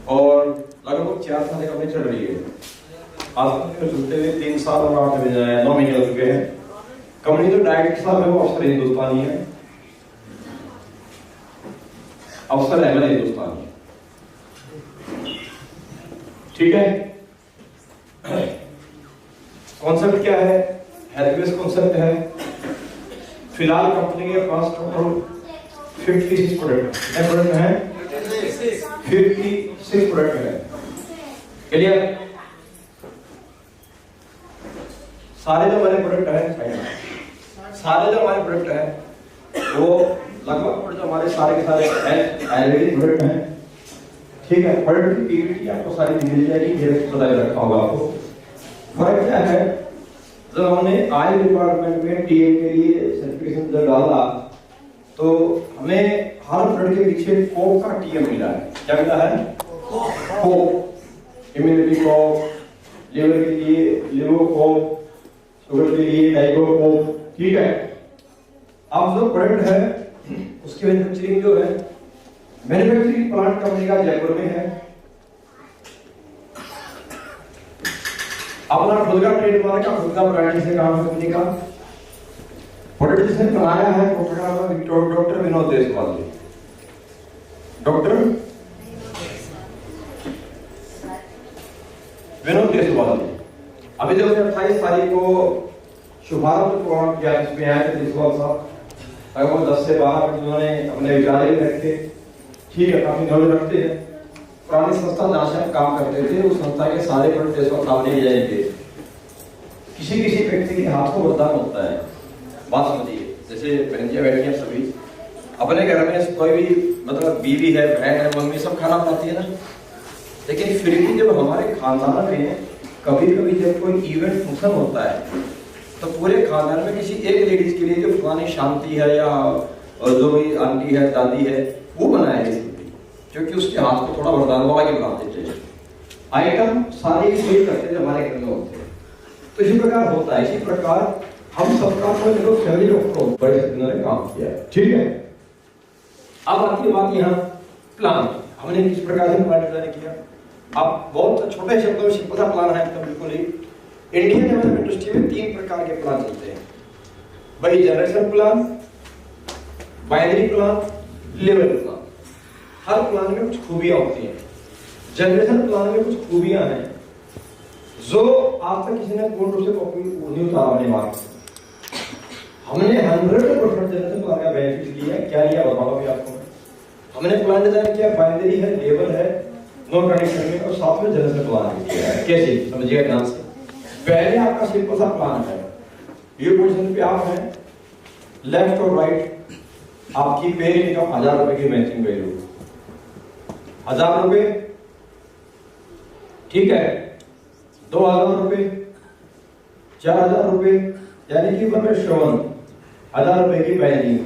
और लगभग 4 साल कंपनी चल रही है। आज तक चलते हुए 3 साल और 9 महीने हो चुके हैं। कंपनी तो डायरेक्टर साहब है वो अफसर हिंदुस्तानी है, अफसर अहमद हिंदुस्तानी, ठीक है। कॉन्सेप्ट क्या है? हेल्पलेस कॉन्सेप्ट है। फिलहाल कंपनी के पास टोटल 56 प्रोडक्ट है, 56 प्रोडक्ट है। क्लियर? सारे जो हमारे प्रोडक्ट है, सारे जो हमारे प्रोडक्ट है वो लगभग जो हमारे सारे के सारे आयुर्वेदिक प्रोडक्ट हैं, ठीक है। प्रोडक्ट की पीपीटी आपको सारी मिल जाएगी, मेरे बताया रखा होगा आपको। फर्क क्या है? जब हमने आयुष डिपार्टमेंट में टीए के लिए सर्टिफिकेशन जब डाला तो हमें हर प्रोडक्ट के पीछे कोप का टीएम मिला है। क्या मिला है? कोप। इम्यूनिटी कोप, लिवर के लिए लिवर कोप, शुगर के लिए डाइगो कोप, ठीक है। अब जो प्रोडक्ट है उसकी मैन्युफैक्चरिंग जो है, मैन्युफैक्चरिंग प्लांट कंपनी का जयपुर में है। अपना खुद का ट्रेडमार्क का, खुद का ब्रांड से काम कंपनी का। प्रोडक्ट जिसने बनाया है डॉक्टर विनोद देशपाल जी। डॉक्टर विनोद देशपाल जी अभी जो 28 तारीख को शुभारंभ प्रोग्राम किया, इसमें आए थे देशपाल साहब। लगभग 10 से 12 मिनट उन्होंने अपने विचार रखे, ठीक है, काफी नॉलेज रखते हैं। पुरानी संस्था जहाँ से हम काम करते थे उस संस्था के सारे प्रोडक्ट देशपाल साहब ले जाएंगे। किसी किसी व्यक्ति के हाथ को वरदान होता है, बात समझिए। जैसे बहनियां बैठी हैं सभी, अपने घर में कोई भी मतलब बीवी है, बहन है, मम्मी सब खाना बनाती है ना, लेकिन फिर भी जब हमारे खानदान में कभी कभी जब कोई इवेंट फंक्शन होता है तो पूरे खानदान में किसी एक लेडीज के लिए जो पुरानी शांति है या जो भी आंटी है, दादी है, वो बनाए क्योंकि उसके हाथ को थोड़ा वरदान बाबा के बना देते हैं। आइटम सारे वही करते जो हमारे घर में होते हैं। तो इसी प्रकार होता है। इसी प्रकार हम सबका जो फैमिली डॉक्टर बड़े ने काम किया, ठीक है। अब आती है बात यहाँ प्लान, हमने किस प्रकार से प्लान डिजाइन किया। अब बहुत छोटे शब्दों में सिंपल सा प्लान है, तो बिल्कुल ही इंडियन डेवलपमेंट इंडस्ट्री में 3 प्रकार के प्लान चलते हैं भाई। Generation plan, binary plan, level plan. हर प्लान में कुछ खूबियां होती हैं। जनरेशन प्लान में कुछ खूबियां हैं जो आज तक किसी ने पूर्ण रूप से कॉपी नहीं उतारा नहीं मारा। हमने 100% जनरेशन प्लान का बेनिफिट लिया। क्या लिया बताओ अभी आपको। हमने प्लान डिजाइन किया, बाइनरी है, लेवल है, नो कंडीशन में, और साथ में जनरेशन प्लान किया है। कैसे समझिएगा ध्यान से। पहले आपका सिंपल सा प्लान है, ये पोजीशन पे आप हैं, लेफ्ट और राइट आपकी पे इनकम 1000 रुपए की मैचिंग वैल्यू 1000 रुपए, ठीक है। 2000 रुपए, 4000 रुपए, यानी कि 1000 रुपए की बैलेंसिंग।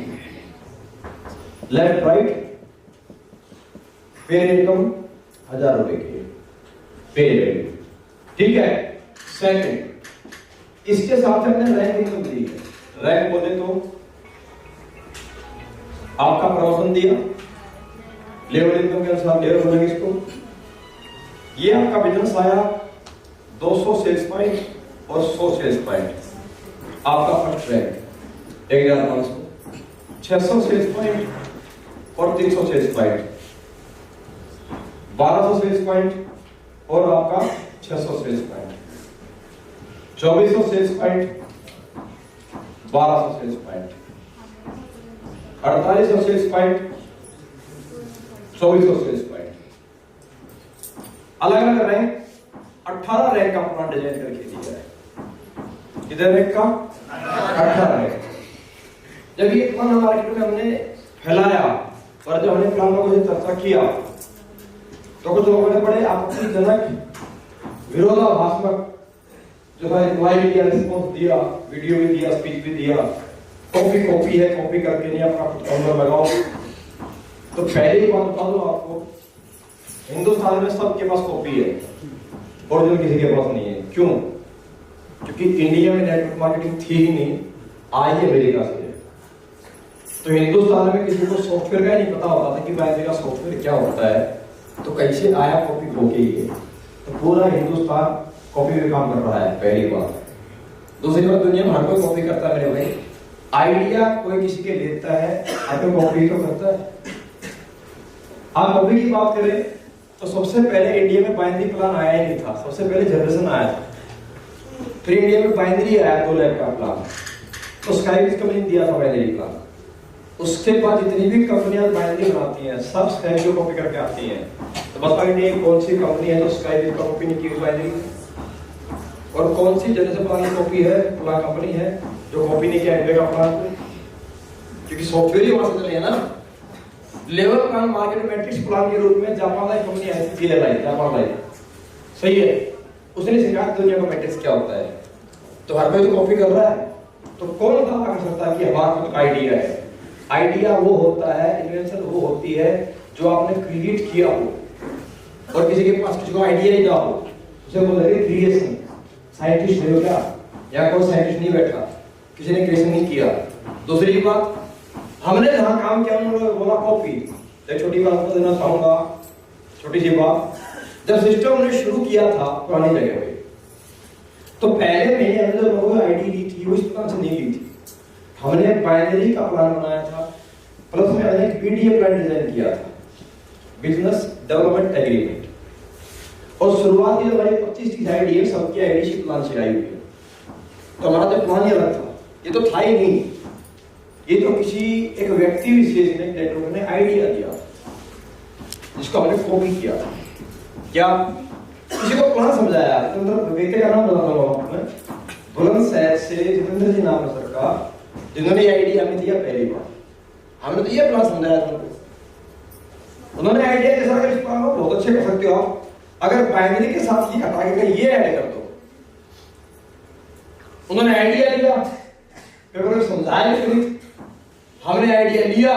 लेफ्ट राइट पे इनकम 1000 रुपए की पे वैल्यू, ठीक है। सेकंड, इसके साथ हमने रैंक इनकम दी है। रैंक बोले तो आपका प्रमोशन दिया, लेवल इनकम के अनुसार लेवल बोलेंगे इसको। ये आपका बिजनेस आया 200 सेल्स पॉइंट और 100 सेल्स पॉइंट, आपका फर्स्ट रैंक 1500, 600 सेल्स पॉइंट और 300 सेल्स पॉइंट, 1200 सेल्स पॉइंट और आपका 600 sales point, 2400 sales point, 1200 sales point, 4800 sales point, 2400 sales point. अलग अलग रैंक 18 रैंक का प्लान डिजाइन करके दिया है। कितने रैंक का? 18 रैंक। जब ये प्लान मार्केट में हमने फैलाया और जब हमने प्लान को चर्चा किया तो कुछ लोगों ने बड़े आपत्तिजनक विरोधाभासक जो है रिप्लाई दिया, रिस्पॉन्स दिया, वीडियो भी दिया, स्पीच भी दिया। कॉपी है, कॉपी करके नहीं, अपना कुछ काउंटर लगाओ। तो पहली बात बता दो आपको, हिंदुस्तान में सबके पास कॉपी है, ओरिजिनल किसी के पास नहीं है। क्यों? क्योंकि इंडिया में नेटवर्क मार्केटिंग थी ही नहीं, आई है अमेरिका से। तो हिंदुस्तान में किसी को सॉफ्टवेयर का नहीं पता होता था कि भाई मेरा सॉफ्टवेयर क्या होता है, तो कैसे आया कॉपी खो के ये? तो पूरा हिंदुस्तान कॉपी में काम कर रहा है, पहली बात। दूसरी बात, दुनिया में हर कोई कॉपी करता है मेरे भाई। आइडिया कोई किसी के लेता है, हर कोई कॉपी तो करता है। आप कॉपी की बात करें तो सबसे पहले इंडिया में बाइनरी प्लान आया ही नहीं था, सबसे पहले जनरेशन आया था। फिर इंडिया में बाइनरी आया 2 लाख का प्लान, तो स्काई की कंपनी ने दिया था बाइनरी प्लान। उसके बाद जितनी भी कंपनियां बाइनरी बनाती हैं सब स्काई को कॉपी करके आती हैं। तो बताओ इंडिया कौन सी कंपनी है जो स्काई की कॉपी नहीं की बाइनरी, और कौन सी जनरेशन प्लान की कॉपी है, प्लान कंपनी है जो कॉपी नहीं किया इंडिया का प्लान? क्योंकि सॉफ्टवेयर ही वहां से चले हैं ना। Level plan market matrix plan के रूप में जापान लाइफ कंपनी आई थी, जापान लाइफ, सही है। उसने सिखाया दुनिया का मैट्रिक्स क्या होता है। तो हर कोई तो कॉपी कर रहा है, तो कौन दावा कर सकता है कि हमारा खुद आइडिया है? आइडिया वो होता है, इन्वेंशन वो होती है जो आपने क्रिएट किया हो, और किसी के पास किसी को आइडिया ही ना हो, उसे बोलेंगे क्रिएशन। साइंटिस्ट है क्या? या कोई साइंटिस्ट नहीं बैठा, किसी ने क्रिएशन नहीं किया। दूसरी बात, हमने जहां काम किया उन्होंने बोला कॉपी। एक छोटी बात आपको देना चाहूंगा, छोटी सी बात। जब सिस्टम ने शुरू किया था पुरानी जगह पे, तो पहले महीने हमने जो लोगों को आईडी ली थी वो इस प्लान से नहीं ली थी। हमने बाइनरी का प्लान बनाया था, प्लस में हमने एक बीडीए प्लान डिजाइन किया था, बिजनेस डेवलपमेंट एग्रीमेंट। और शुरुआती जो हमारी 25 आईडी है सबकी आईडी सी प्लान से आई हुई है। तो हमारा जो प्लान ये अलग था, ये तो था ही नहीं, ये तो किसी एक व्यक्ति विशेष ने नेटवर्क ने आइडिया दिया जिसको हमने कॉपी किया। क्या किसी को प्लान समझाया? व्यक्ति का नाम बताता हूं आपको, बुलंदशहर से जितेंद्र जी नाम है सर का, जिन्होंने आइडिया हमें दिया पहली बार। हमने तो ये प्लान समझाया था उन्होंने आइडिया जैसा अगर इस प्लान को बहुत अच्छे कर सकते हो आप, अगर बाइनरी के साथ ये हटा के ये ऐड कर दो। उन्होंने आइडिया लिया, पेपर में समझाया कि नहीं, हमने आइडिया लिया,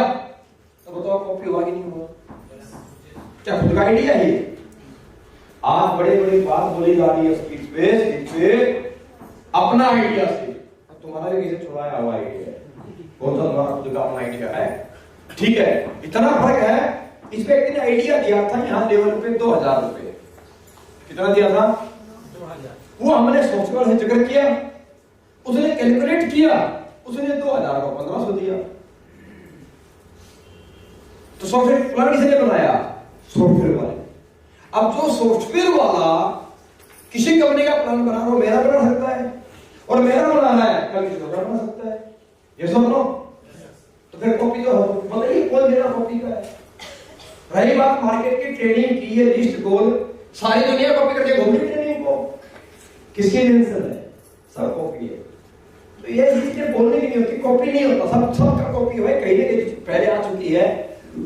तो बताओ कॉपी हुआ कि नहीं हुआ? क्या खुद का आइडिया है? आज बड़े बड़े बात बोली जा रही है स्पीच पे अपना आइडिया से। तुम्हारा भी किसी छुड़ाया हुआ आइडिया है, कौन सा तुम्हारा खुद का अपना आइडिया है? ठीक है, इतना फर्क है। इस व्यक्ति ने आइडिया दिया था यहाँ लेवल पे 2000 रुपए, कितना दिया था? 2000। वो हमने सॉफ्टवेयर से जिक्र किया, उसने कैलकुलेट किया, उसने 2000 को 1500 दिया। तो सॉफ्टवेयर प्लान किसने बनाया? सॉफ्टवेयर वाले। अब जो सॉफ्टवेयर वाला किसी कंपनी का प्लान बना रहा हो, मेरा बना सकता है, और मेरा बनाना है कल किसी का बना सकता है, ये सब लो। तो फिर कॉपी जो मतलब कौन देना कॉपी का है? रही बात मार्केट की ट्रेनिंग की, ये लिस्ट गोल सारी दुनिया कॉपी करके घूम रही ट्रेनिंग को, किसकी इन्वेंशन है? सब कॉपी है। तो ये चीजें बोलने की नहीं होती, कॉपी नहीं होता, सब का कॉपी है। कहीं ना कहीं पहले आ चुकी है,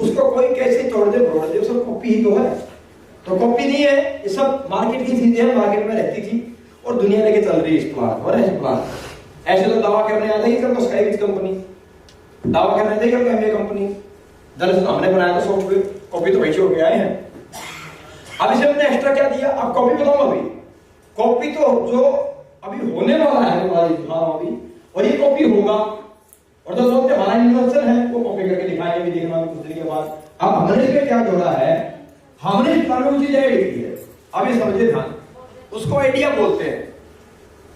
उसको कोई कैसे तोड़ दे ब्रोड़ दे, सब कॉपी ही तो है। तो कॉपी नहीं है, ये सब मार्केट की चीजें मार्केट में रहती थी और दुनिया लेके चल रही है इस प्लान और ऐसे प्लान। ऐसे तो दावा करने आता ही कर स्काई कंपनी, दावा करने आता ही कर एमए कंपनी, दरअसल हमने बनाया था सॉफ्टवेयर, कॉपी तो वही हो गया है। अब इसे हमने एक्स्ट्रा क्या दिया? अब कॉपी बताऊं अभी, कॉपी तो जो अभी होने वाला है अभी, और ये कॉपी होगा, और जो लोग हमारा इन्वेंशन है वो कॉपी करके दिखाएंगे भी, देखना कुछ दिन के बाद। अब हमने इसमें क्या जोड़ा है? हमने इस प्लान में चीज ऐड की है। अब ये समझिए ध्यान, उसको आइडिया बोलते हैं,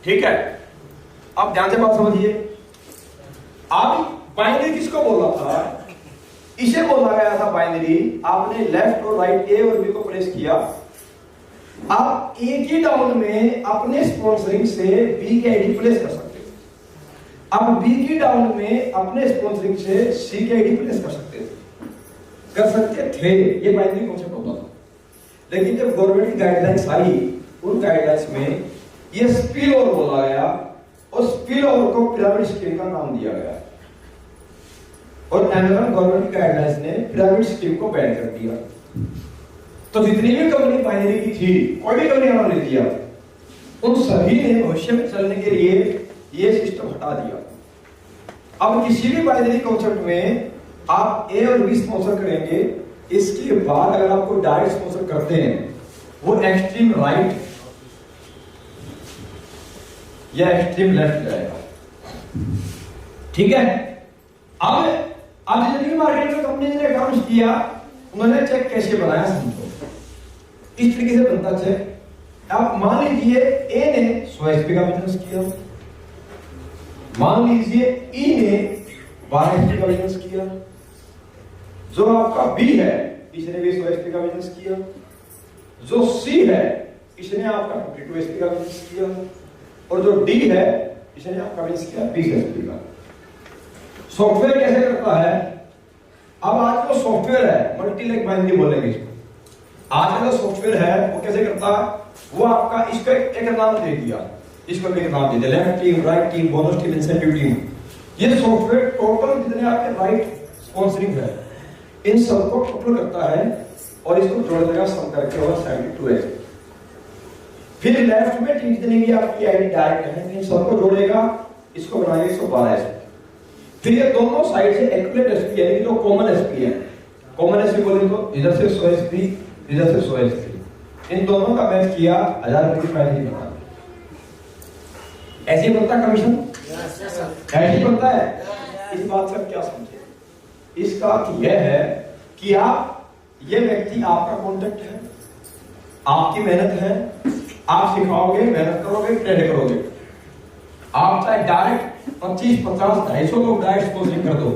ठीक है? अब ध्यान से बात समझिए। अब बाइनरी किसको बोला था? इसे बोला गया था बाइनरी। आपने लेफ्ट और राइट ए और बी को प्रेस किया, आप एक ही डाउन में अपने स्पॉन्सरिंग से बी की आईडी प्लेस कर सकते हो। अब बी की डाउन में अपने स्पॉन्सरिंग से सी की आईडी प्लेस कर सकते थे। ये बाइनरी कॉन्सेप्ट होता था। लेकिन जब गवर्नमेंट की गाइडलाइंस आई, उन गाइडलाइंस में ये स्पिल ओवर बोला गया, और स्पिल ओवर को पिरामिड स्कीम का नाम दिया गया, और गवर्नमेंट की गाइडलाइंस ने पिरामिड स्कीम को बैन कर दिया। तो जितनी भी कंपनी बाइनरी की थी, कोई भी कंपनी उन्होंने दिया, उन सभी ने भविष्य में चलने के लिए ये सिस्टम हटा दिया। अब किसी भी बाइनरी कॉन्सेप्ट में आप ए और बी स्पॉन्सर करेंगे, इसके बाद अगर आपको डायरेक्ट स्पॉन्सर करते हैं, वो एक्सट्रीम राइट या एक्सट्रीम लेफ्ट जाएगा, ठीक है? अब जितनी मार्केट में कंपनी ने काम किया, उन्होंने चेक कैसे बनाया समझो। इस तरीके से बनता चेक। आप मान लीजिए ए ने 100 एसपी का बिजनेस किया, मान लीजिए ई ने 12 एसपी का बिजनेस किया, जो आपका बी है इसने भी 100 एसपी का बिजनेस किया, जो सी है इसने आपका 52 एसपी का बिजनेस किया, और जो डी है इसने आपका बिजनेस किया 20 एसपी का। सॉफ्टवेयर कैसे करता है? अब आज जो सॉफ्टवेयर है मल्टी लेग बाइंडिंग बोलेंगे इसको, आज का जो सॉफ्टवेयर है वो कैसे करता है? वो आपका इसको एक नाम दे दिया, इसको भी एक नाम दे दिया, left team, right team, bonus team, incentive team. ये सॉफ्टवेयर टोटल जितने आपके राइट स्पॉन्सरिंग है इन सबको टोटल करता है और इसको जोड़ देगा, सम करके होगा 72 है। फिर लेफ्ट में टीम जितनी भी आपकी आईडी डायरेक्ट है इन सबको जोड़ेगा, इसको बनाएगा 112 एसपी। फिर ये दोनों साइड से एक्यूरेट एसपी यानी जो कॉमन एसपी है, कॉमन एसपी बोले तो इधर से 100 एसपी, इधर से 100 एसपी, इन दोनों का मैच किया 1000 रुपए की प्राइस ही बना। ऐसे ही बनता कमीशन, ऐसे ही बनता है। इस बात से आप क्या समझे? इसका अर्थ यह है कि आप, ये व्यक्ति आपका कॉन्टेक्ट है, आपकी मेहनत है, आप सिखाओगे, मेहनत करोगे, ट्रेड करोगे, आप चाहे डायरेक्ट 25, 50, 250 लोग डायरेक्ट स्पॉन्सरिंग कर दो,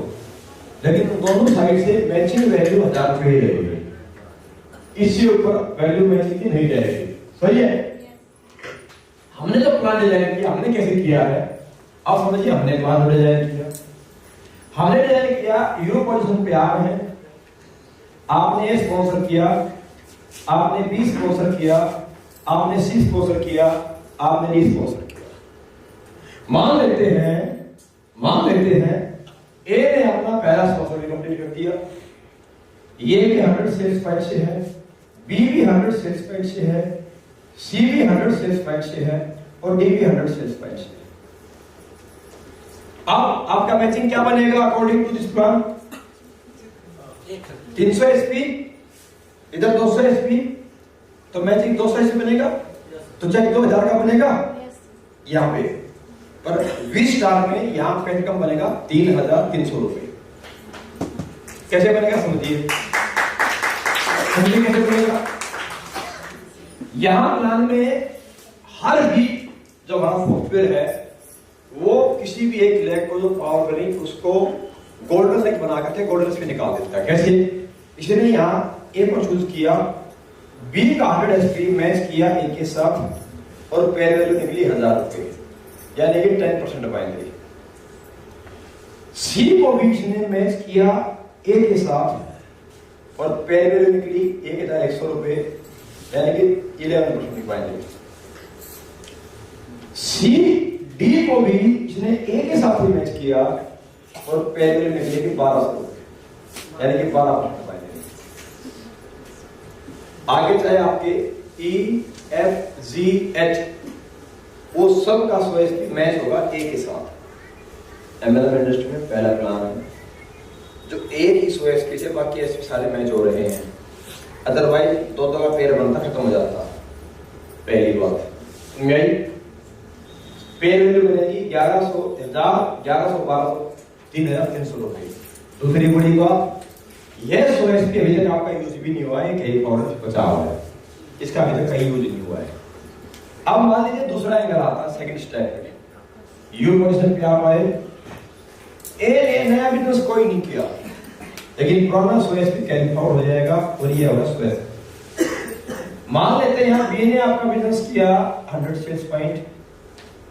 लेकिन दोनों साइड से मैचिंग वैल्यू 1000 रुपए ही रहेगी, इससे ऊपर वैल्यू मैचिंग की नहीं रहेगी। सही है? हमने जो प्लान डिजाइन किया, हमने कैसे किया है? अब समझिए, हमने प्लान डिजाइन किया, हमने डिजाइन किया, यूरो पोजीशन पे आप हैं, आपने ए स्पॉन्सर किया, आपने बी स्पॉन्सर किया, आपने सी स्पॉन्सर किया, आपने डी स्पॉन्सर किया। मान लेते हैं ए ने अपना पहला स्पॉन्सर कंप्लीट कर दिया, ये भी 100 सेल्स पॉइंट से है, बी भी 100 सेल्स पॉइंट से है, सी भी 100 सेल्स पॉइंट से है, और डी भी 100 सेल्स पॉइंट से है। अब आपका मैचिंग क्या बनेगा according to this plan? 300 SP, इधर 200 एसपी, तो मैचिंग 200 एसपी बनेगा, तो चेक 2000 का बनेगा यहां पे, पर 20 स्टार में यहां पे इनकम बनेगा 3300 रुपए। कैसे बनेगा समझिए, कैसे बनेगा? यहां प्लान में हर भी जो हमारा सॉफ्टवेयर है वो किसी भी एक लेग को जो पावर करें उसको गोल्डन लेग बना करके गोल्डन से निकाल देता है। कैसे? इसलिए यहां ए को चूज किया, बी का 100 एसपी मैच किया ए के साथ और पेयर वैल्यू निकली 1000 रुपए, यानी कि 10% पाएंगे। सी को भी इसने मैच किया ए के साथ और पेयर वैल्यू निकली 1100 रुपए, यानी कि 11% पाएंगे। सी डी को भी इसने ए के साथ ही मैच किया और पेयर वैल्यू निकली 1200 रुपए, यानी कि 12% पाएंगे। आगे चाहे आपके ई एफ जी एच वो सब का 100 एसपी मैच होगा ए के साथ। एमएलएम इंडस्ट्री में पहला प्लान है जो ए की 100 एसपी से बाकी एसपी सारे मैच हो रहे हैं, अदरवाइज दो का पेयर बनता खत्म हो जाता। पहली बात पेयर वैल्यू बनेगी 1100, 1200, 3300 रुपए। दूसरी बड़ी बात, यह 100 एसपी अभी तक आपका यूज भी नहीं हुआ है, कहीं पाउडर बचा हुआ है, इसका अभी तक कहीं यूज नहीं हुआ है। अब मान लीजिए दूसरा एंगल आता है, सेकंड स्टेप में यू पोजीशन पे आप आए, ए ने नया बिजनेस कोई नहीं किया, लेकिन पुराना 100 एसपी कैरी फॉरवर्ड हो जाएगा और ये होगा 100 एसपी। मान लेते हैं यहां बी ने आपका बिजनेस किया 100 सेल्स पॉइंट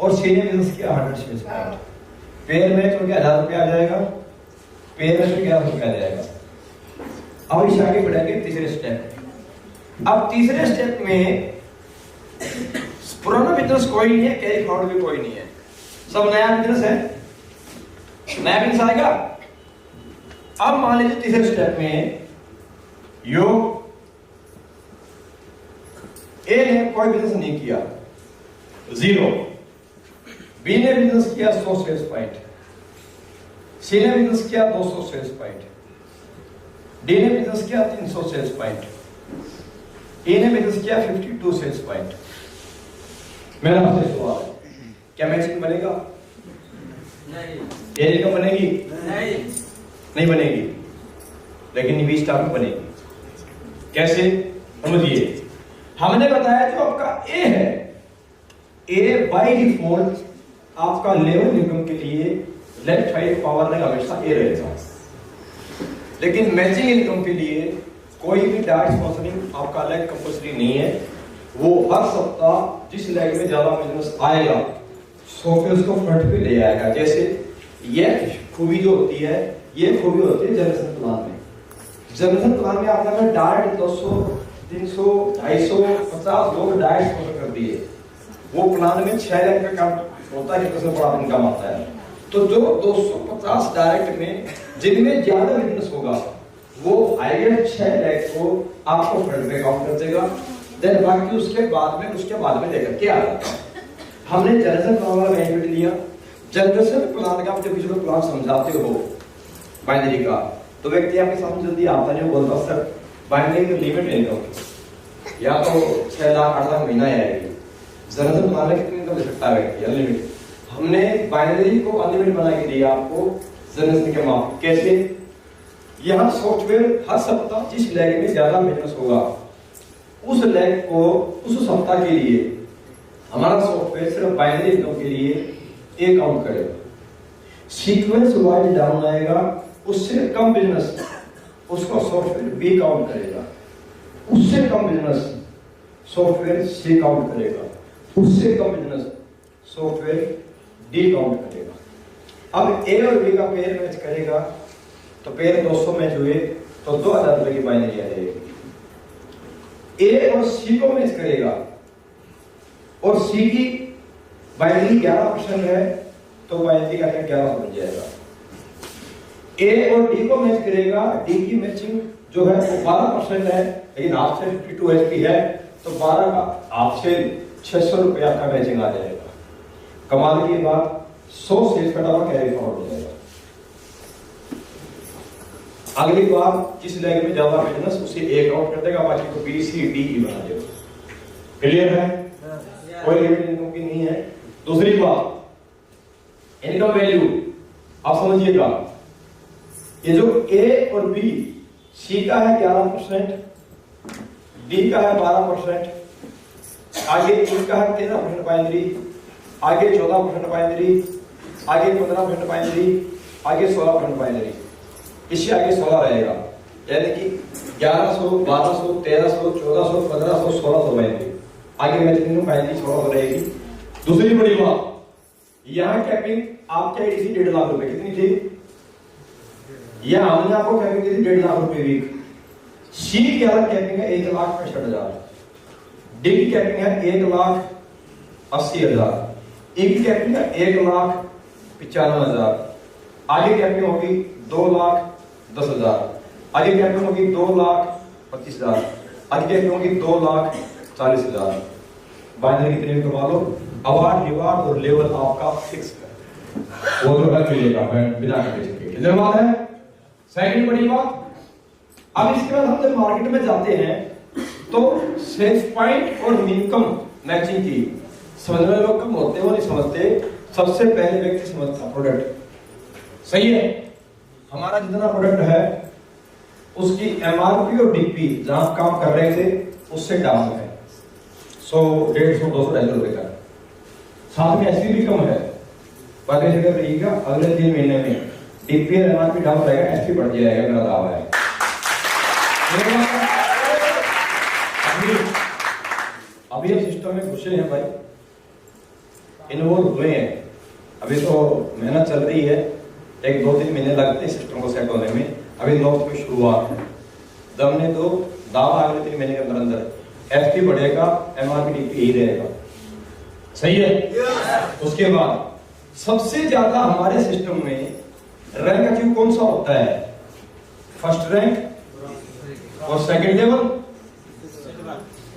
और सी ने बिजनेस किया 100 सेल्स पॉइंट, पेयर मैच हो गया 1000 रुपया आ जाएगा, पेयर मैच हो गया 1000 रुपया आ जाएगा। अब इसे आगे बढ़ेंगे तीसरे स्टेप। अब तीसरे स्टेप में पुराना बिजनेस कोई नहीं है, कैरी फॉरवर्ड भी कोई नहीं है, सब नया बिजनेस है, नया बिजनेस आएगा। अब मान लीजिए तीसरे स्टेप में योग ए ने कोई बिजनेस नहीं किया 0, बी ने बिजनेस किया 100 सेल्स पॉइंट, सी ने बिजनेस किया 200 सेल्स पॉइंट, डी ने बिजनेस किया 300 सेल्स पॉइंट, ए ने बिजनेस किया 52 सेल्स पॉइंट। मेरा आपसे सवाल है, क्या मैचिंग बनेगा? नहीं। इनकम बनेगी? नहीं बनेगी, लेकिन 20 स्टार में बनेगी। कैसे समझिए, हमने बताया जो आपका ए है, ए बाय डिफॉल्ट आपका लेवल इनकम के लिए लेफ्ट साइड पावर में हमेशा ए रहेगा, लेकिन मैचिंग इनकम के लिए कोई भी डायरेक्ट स्पॉन्सरिंग आपका लेग कंपल्सरी नहीं है। वो हर सप्ताह जिस लेग में ज्यादा बिजनेस आएगा सोफे उसको फ्रंट पे ले आएगा। जैसे ये खूबी जो होती है, ये खूबी होती है जनरेशन प्लान में। जनरेशन प्लान में आपने अगर डायरेक्ट 200, 300, 250, 50 लोग डायरेक्ट स्पॉन्सर कर दिए, वो प्लान में 6 लाख का काम होता है, कितने बड़ा इनकम आता है। तो जो 250 डायरेक्ट में जिनमें ज्यादा बिजनेस होगा वो आएगा 6 लाख को आपको फ्रंट पे काउंट कर देगा। देन बाकी उसके बाद में लेकर के आएगा। हमने जनरेशन प्लान वाला बेनिफिट लिया। जनरेशन प्लान का आप जब किसी को प्लान समझाते हो बाइनरी का, तो व्यक्ति आपके सामने जल्दी आता नहीं, बोलता सर बाइनरी की लिमिट नहीं दो, या तो 6 लाख 8 लाख महीना आएगी। जनरेशन प्लान में कितनी इनकम दे सकता है व्यक्ति अनलिमिटेड। हमने बाइनरी को अनलिमिटेड बना के दिया आपको जनरेशन के माप। कैसे? यहाँ सॉफ्टवेयर हर सप्ताह जिस लैग में ज्यादा बिजनेस होगा उस लैग को उस सप्ताह के लिए हमारा सॉफ्टवेयर सिर्फ बाइनरी इनकम के लिए ए काउंट करेगा। सीक्वेंस वाइज डाउन आएगा, उससे कम बिजनेस उसको सॉफ्टवेयर बी काउंट करेगा, उससे कम बिजनेस सॉफ्टवेयर सी काउंट करेगा, उससे कम बिजनेस सॉफ्टवेयर डी काउंट करेगा। अब ए और बी का पेयर मैच करेगा तो पेयर 200 मैच हुए तो 2000 रुपए की बाइनरी आ जाएगी। ए और सी को मैच करेगा और सी की बाइनरी 11% है तो बाइनरी का 1100 बन जाएगा। ए और डी को मैच करेगा, डी की मैचिंग जो है वो 12% है, लेकिन आपसे 52 HP है तो 12 का आपसे 600 रुपया का मैचिंग आ जाएगा। कमाल की बात, 100 सेल्स का डबल कैरी फॉरवर्ड हो जाएगा। अगली बार जिस लैग में ज्यादा बिजनेस उसे ए काउंट कर देगा, बाकी को बी सी डी ई बना देगा। क्लियर है? कोई लिमिट इनकम की नहीं है। दूसरी बात इनकम वैल्यू आप समझिएगा, ये जो ए और बी, सी का है 11%, डी का है 12%, आगे ई का है 13% बाइनरी, आगे 14% बाइनरी, आगे 15% बाइनरी, आगे 16% बाइनरी, इससे आगे 16 रहेगा। यानी कि 1100, 1200, 1300, 1400, 1500, 1600 बाइनरी। आगे मैचिंग बाइनरी 1600 रहेगी। दूसरी बड़ी बात, यहाँ कैपिंग आपके आई थी 1.5 लाख रुपए। कितनी थी? यह हमने आपको कैपिंग दी थी 1.5 लाख रुपए वीक। सी की अलग कैपिंग है 1,65,000, डी की कैपिंग है 1,80,000, ई की कैपिंग है 1,95,000, आगे कैपिंग होगी 2,10,000, आगे कैपिंग होगी 2,25,000, आगे कैपिंग होगी 2,40,000। बाइनरी कितने कमा लो, अवार्ड रिवार्ड और लेवल आपका फिक्स है, वो तो हर मिलेगा बिना कंडीशन के। क्लियर बात है? सेकंड बड़ी बात, अब इसके बाद हम जब मार्केट में जाते हैं तो सेल्स पॉइंट और इनकम मैचिंग की समझने लोग कम होते हो, नहीं समझते। सबसे पहले व्यक्ति समझता प्रोडक्ट सही है। हमारा जितना प्रोडक्ट है उसकी एमआरपी और डीपी जहां काम कर रहे थे उससे डाउन है, 100, 150, 200, 250 रुपए का। साथ में एसपी भी कम है, बाकी जगह रहिएगा। अगले 3 महीने में डीपी और एमआरपी डाउन रहेगा, एसपी बढ़ जाएगा, मेरा दावा है। अभी हम सिस्टम में घुसे हैं भाई, इन्वॉल्व हुए हैं। अभी तो मेहनत चल रही है, 1-2-3 महीने लगते हैं सिस्टम को सेट होने में। अभी नॉर्थ में शुरुआत है, दमने तो दावा अगले 3 महीने के अंदर अंदर एफपी बढ़ेगा, एमआरपी डीपी ही रहेगा। सही है? उसके बाद सबसे ज्यादा हमारे सिस्टम में रैंक अचीव कौन सा होता है? फर्स्ट रैंक और सेकंड लेवल।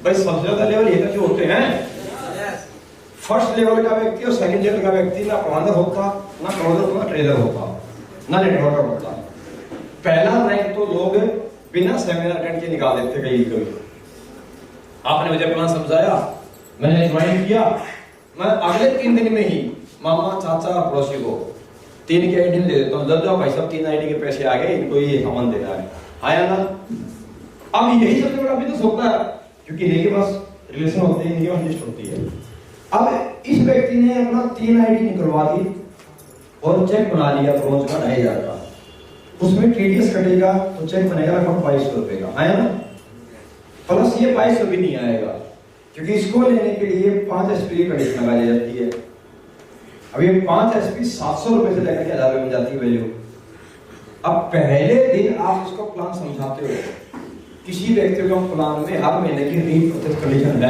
भाई सबसे ज्यादा लेवल ये अचीव होते हैं। फर्स्ट लेवल का व्यक्ति और सेकंड लेवल का व्यक्ति ना कमांडर होता, ना क्लोजर, ना ट्रेडर होता, ना नेटवर्कर होता। पहला रैंक तो लोग बिना सेमिनार अटेंड के निकाल देते कहीं कभी। आपने मुझे प्लान समझाया, मैंने ज्वाइन किया, मैं अगले 3 दिन में ही मामा, चाचा, पड़ोसी को 3 की आईडी दे देता हूँ। जब जाओ भाई सब 3 आईडी के पैसे आ गए, इनको ये हमन देना है, आया ना। अब यही सबसे बड़ा बिजनेस होता है, क्योंकि इनके पास रिलेशन होते हैं, इनकम लिस्ट होती है। अब इस व्यक्ति ने अपना 3 आईडी निकलवा दी और चेक बना लिया ब्रोंज का 2,500 का, उसमें टीडीएस कटेगा तो चेक बनेगा लगभग 2200 रुपए का, आया ना। प्लस ये 2200 भी नहीं आएगा क्योंकि इसको लेने के लिए 5 एसपी की कंडीशन लगाई जाती है। अब ये 5 एसपी 700 रुपए से लेकर के 1000 रुपए में जाती है वैल्यू। अब पहले दिन आप इसको प्लान समझाते हो, किसी व्यक्ति को प्लान में हर महीने की 3% कंडीशन है।